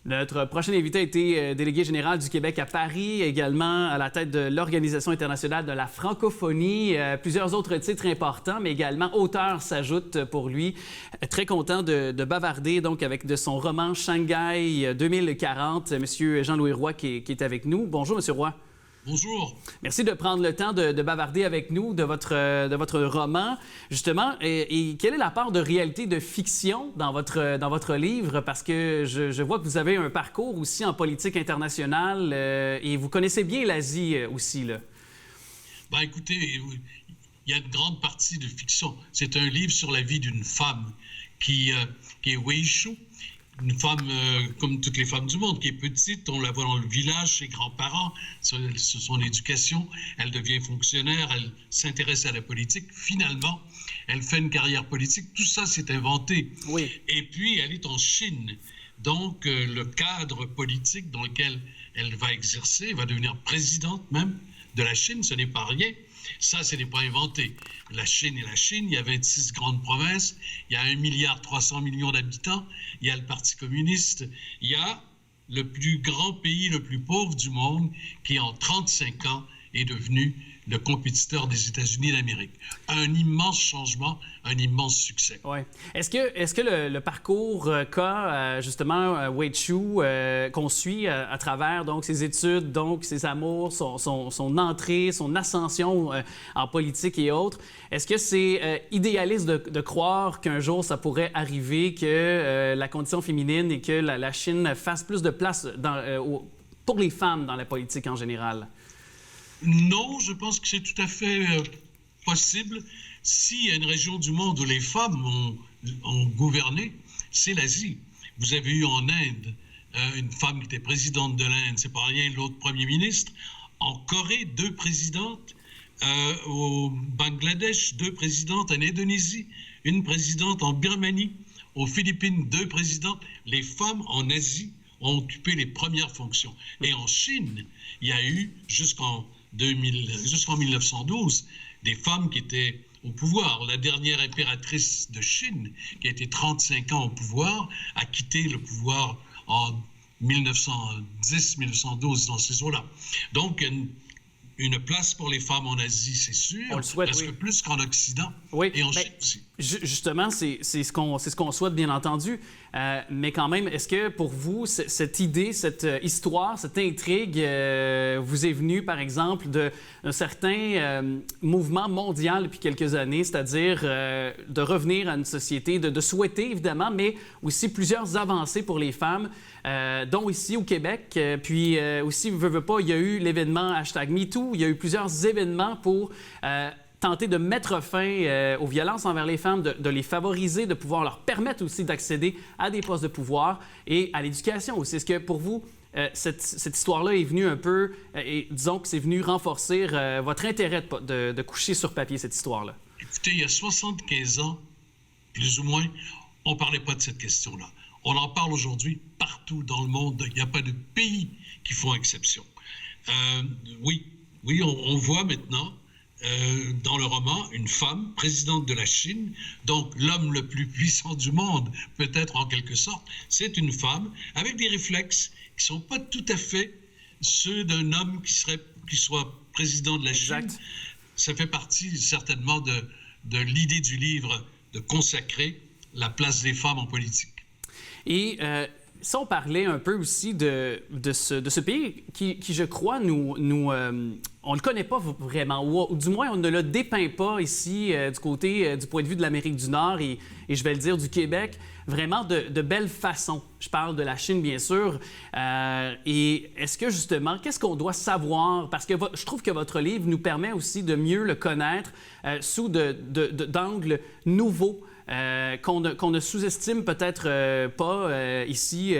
Notre prochain invité a été délégué général du Québec à Paris, également à la tête de l'Organisation internationale de la francophonie. Plusieurs autres titres importants, mais également auteur s'ajoute pour lui. Très content de bavarder donc avec de son roman Shanghai 2040. Monsieur Jean-Louis Roy qui est avec nous. Bonjour, Monsieur Roy. Bonjour. Merci de prendre le temps de bavarder avec nous de votre roman. Justement, et quelle est la part de réalité, de fiction dans votre livre? Parce que je vois que vous avez un parcours aussi en politique internationale et vous connaissez bien l'Asie aussi, là. Ben, écoutez, il y a une grande partie de fiction. C'est un livre sur la vie d'une femme qui est Wei Shu. Une femme, comme toutes les femmes du monde, qui est petite, on la voit dans le village, ses grands-parents, son éducation, elle devient fonctionnaire, elle s'intéresse à la politique. Finalement, elle fait une carrière politique. Tout ça, c'est inventé. Oui. Et puis, elle est en Chine. Donc, le cadre politique dans lequel elle va exercer, va devenir présidente même de la Chine, ce n'est pas rien. Ça, ce n'est pas inventé. La Chine est la Chine, il y a 26 grandes provinces, il y a 1,3 milliard d'habitants, il y a le Parti communiste, il y a le plus grand pays, le plus pauvre du monde, qui en 35 ans est devenu le compétiteur des États-Unis d'Amérique. Un immense changement, un immense succès. Oui. Est-ce que le parcours qu'a justement Wei Shu, qu'on suit à travers donc ses études, donc ses amours, son entrée, son ascension en politique et autres, est-ce que c'est idéaliste de croire qu'un jour ça pourrait arriver que la condition féminine et que la Chine fasse plus de place pour les femmes dans la politique en général? Non, je pense que c'est tout à fait possible. S'il y a une région du monde où les femmes ont gouverné, c'est l'Asie. Vous avez eu en Inde une femme qui était présidente de l'Inde, c'est pas rien, l'autre premier ministre. En Corée, 2 présidentes. Au Bangladesh, 2 présidentes. En Indonésie, 1 présidente. En Birmanie, aux Philippines, 2 présidentes. Les femmes en Asie ont occupé les premières fonctions. Et en Chine, il y a eu jusqu'en 1912, des femmes qui étaient au pouvoir. La dernière impératrice de Chine, qui a été 35 ans au pouvoir, a quitté le pouvoir en 1910-1912, dans ces eaux-là. Donc, une place pour les femmes en Asie, c'est sûr. On le souhaite, parce que plus qu'en Occident, oui. Et en Chine aussi. Justement, c'est ce qu'on souhaite, bien entendu. Mais quand même, est-ce que pour vous, cette idée, cette histoire, cette intrigue vous est venue, par exemple, d'un certain mouvement mondial depuis quelques années, c'est-à-dire de revenir à une société, de souhaiter, évidemment, mais aussi plusieurs avancées pour les femmes, dont ici au Québec. Puis aussi, veut pas, il y a eu l'événement #MeToo, il y a eu plusieurs événements pour tenter de mettre fin aux violences envers les femmes, de les favoriser, de pouvoir leur permettre aussi d'accéder à des postes de pouvoir et à l'éducation aussi. Est-ce que pour vous, cette histoire-là est venue un peu, et disons que c'est venu renforcer votre intérêt de coucher sur papier cette histoire-là? Écoutez, il y a 75 ans, plus ou moins, on ne parlait pas de cette question-là. On en parle aujourd'hui partout dans le monde. Il n'y a pas de pays qui font exception. Oui, on voit maintenant dans le roman, une femme, présidente de la Chine, donc l'homme le plus puissant du monde, peut-être en quelque sorte, c'est une femme avec des réflexes qui ne sont pas tout à fait ceux d'un homme qui soit président de la Chine. Ça fait partie certainement de l'idée du livre de consacrer la place des femmes en politique. Et si on parlait un peu aussi de ce pays qui, je crois, on ne le connaît pas vraiment, ou du moins on ne le dépeint pas ici du point de vue de l'Amérique du Nord et je vais le dire du Québec, vraiment de belle façon. Je parle de la Chine, bien sûr. Et est-ce que justement, qu'est-ce qu'on doit savoir? Parce que je trouve que votre livre nous permet aussi de mieux le connaître sous d'angles nouveaux. Qu'on ne sous-estime peut-être pas ici,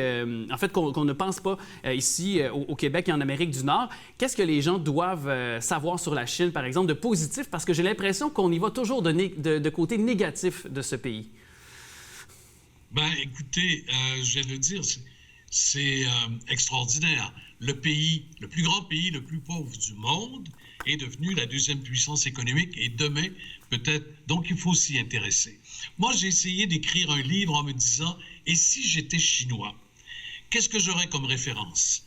en fait qu'on ne pense pas ici au Québec et en Amérique du Nord. Qu'est-ce que les gens doivent savoir sur la Chine, par exemple, de positif? Parce que j'ai l'impression qu'on y va toujours de côté négatif de ce pays. Ben, écoutez, je vais le dire, c'est extraordinaire. Le plus grand pays, le plus pauvre du monde, est devenu la 2e puissance économique et demain, peut-être, donc il faut s'y intéresser. Moi, j'ai essayé d'écrire un livre en me disant « Et si j'étais chinois ?» Qu'est-ce que j'aurais comme référence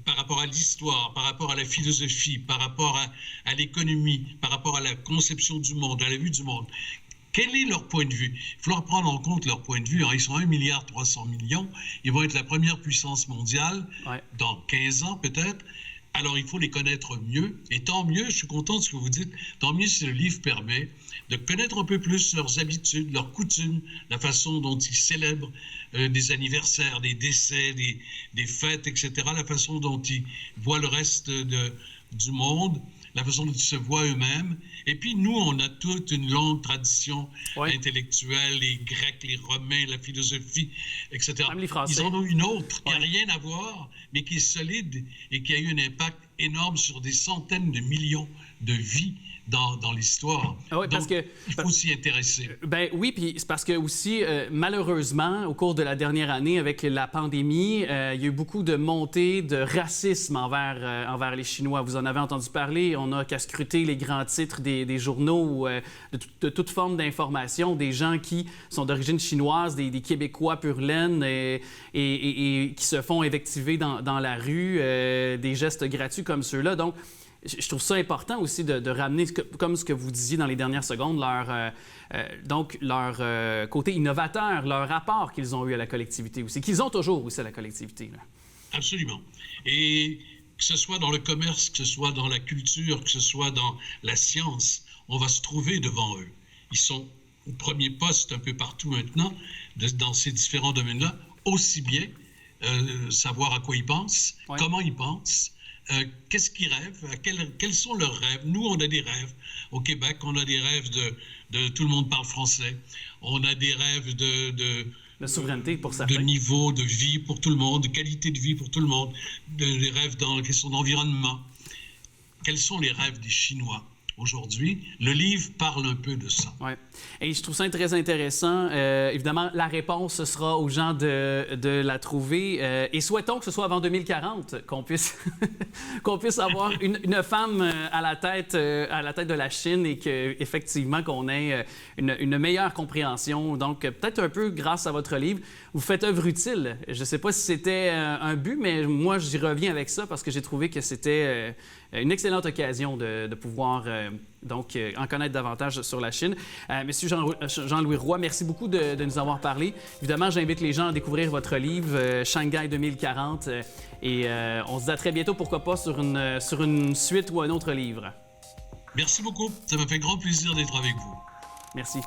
par rapport à l'histoire, par rapport à la philosophie, par rapport à l'économie, par rapport à la conception du monde, à la vue du monde? Quel est leur point de vue? Il faut leur prendre en compte leur point de vue. Alors, ils sont 1,3 milliard. Ils vont être la première puissance mondiale dans 15 ans peut-être. Alors, il faut les connaître mieux. Et tant mieux, je suis content de ce que vous dites, tant mieux si le livre permet de connaître un peu plus leurs habitudes, leurs coutumes, la façon dont ils célèbrent des anniversaires, des décès, des fêtes, etc., la façon dont ils voient le reste du monde, la façon dont ils se voient eux-mêmes. Et puis, nous, on a toute une longue tradition intellectuelle, les Grecs, les Romains, la philosophie, etc. Même les Français. Ils en ont une autre qui n'a rien à voir, mais qui est solide et qui a eu un impact énorme sur des centaines de millions de vies dans l'histoire. Oui, parce que il faut s'y intéresser. Ben oui, puis c'est parce que aussi, malheureusement, au cours de la dernière année, avec la pandémie, il y a eu beaucoup de montées de racisme envers les Chinois. Vous en avez entendu parler. On n'a qu'à scruter les grands titres des journaux, de toute forme d'information, des gens qui sont d'origine chinoise, des Québécois pur laine et qui se font invectiver dans la rue, des gestes gratuits comme ceux-là. Donc, je trouve ça important aussi de ramener, comme ce que vous disiez dans les dernières secondes, leur côté innovateur, leur rapport qu'ils ont eu à la collectivité aussi, qu'ils ont toujours aussi à la collectivité. Là. Absolument. Et que ce soit dans le commerce, que ce soit dans la culture, que ce soit dans la science, on va se trouver devant eux. Ils sont au premier poste un peu partout maintenant, dans ces différents domaines-là, aussi bien savoir à quoi ils pensent, comment ils pensent, qu'est-ce qu'ils rêvent, quels sont leurs rêves. Nous, on a des rêves. Au Québec, on a des rêves de tout le monde parle français. On a des rêves de souveraineté pour certains. De niveau de vie pour tout le monde, de qualité de vie pour tout le monde, des rêves dans la question d'environnement. Quels sont les rêves des Chinois aujourd'hui? Le livre parle un peu de ça. Oui. Et je trouve ça très intéressant. Évidemment, la réponse, ce sera aux gens de la trouver. Et souhaitons que ce soit avant 2040 qu'on puisse, qu'on puisse avoir une femme à la tête de la Chine et qu'effectivement, qu'on ait une meilleure compréhension. Donc, peut-être un peu grâce à votre livre, vous faites œuvre utile. Je ne sais pas si c'était un but, mais moi, j'y reviens avec ça parce que j'ai trouvé que c'était une excellente occasion de pouvoir en connaître davantage sur la Chine. Monsieur Jean-Louis Roy, merci beaucoup de nous avoir parlé. Évidemment, j'invite les gens à découvrir votre livre, Shanghai 2040, et on se dit à très bientôt, pourquoi pas, sur une suite ou un autre livre. Merci beaucoup. Ça m'a fait grand plaisir d'être avec vous. Merci.